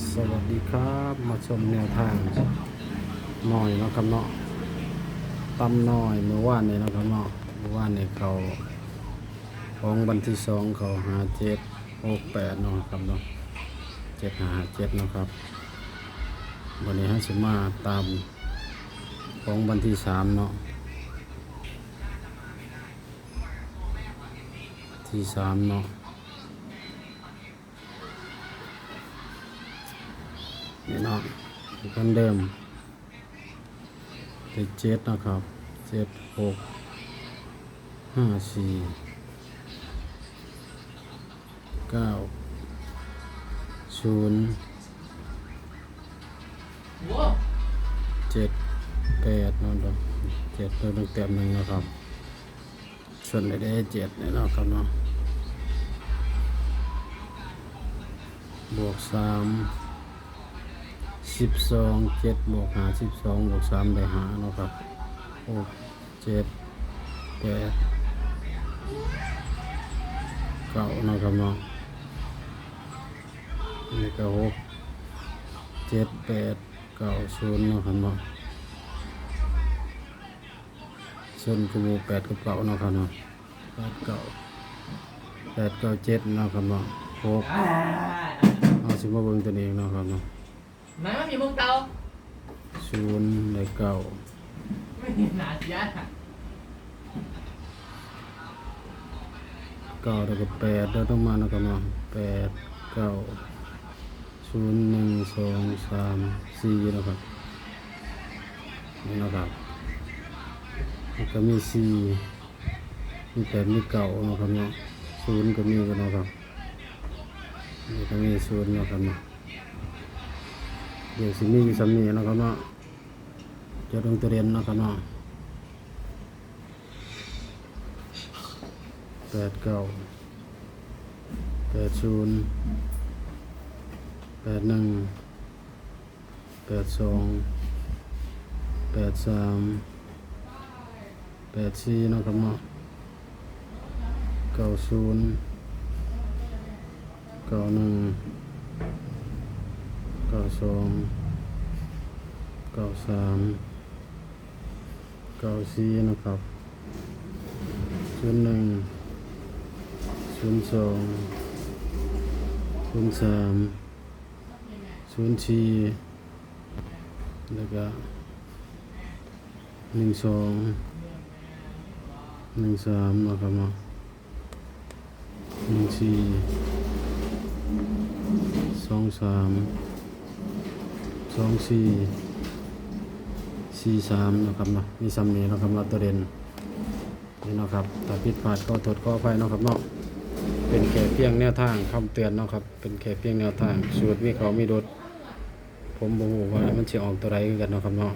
สวัสดีครับมาชมแนวทางหน่อยเนาะครับเนาะตำหน่อยเมื่อวานนี้นะครับเนาะเมื่อวานนี้เขาของวันที่2เขา5768เนาะครับเนาะ757เนาะครับวันนี้ให้สิมาตามของวันที่3เนาะที่3เนาะนี่เนาะคนเดิมที่7นะครับ76549078เนาะ7ตัวตั้งแต่1นะครับส่วนได้7เนี่ยเนาะครับเนาะบวก3 12 7บวก5 12บวก3ได้5เนาะครับ6 7 8 9เนาะครับเนาะนี่ก็6 7 8 9 0เนาะครับเนาะส่วนคือ8กับ9เนาะครับเนาะ8 9 8 9 7เนาะครับเนาะ6เอาสิมาเบิ่งตัวเองเนาะครับเนาะไหนมันมีมุงเตา0ได้9ไม่เห็นหนาเสีย9แล้วก็8แล้วต้องมาเนาะครับเนาะ8 9 0 1 2 3 4เนาะครับนี่เนาะครับแล้วก็มี4มี8มี9เนาะครับเนาะ0ก็มีกันเนาะครับนี่ก็มี0เนาะครับเนาะเดี๋ยวสิมีอยู่ซ้ำนี้เนาะครับเนาะจะลงตัวเรียนเนาะครับเนาะ8 9 8 0 8 1 8 2 8 3 8 4เนาะครับเนาะ9 0 9 1 9 2 9 3 9 4นะครับ0 1 0 2 0 3 0 4แล้วก็1 2 1 3นะครับเนาะ1 4 2 3 2 4 4 3นะครับเนาะมีซ้ำนี้นะครับเนาะตัวเด่นนี่เนาะครับถ้าผิดพลาดก็โทษขออภัยเนาะครับเนาะเป็นแค่เพียงแนวทางคำเตือนเนาะครับเป็นแค่เพียงแนวทางสูตรมีเขามีรถผมบ่ฮู้ว่ามันสิออกตัวใดคือกันเนาะครับเนาะ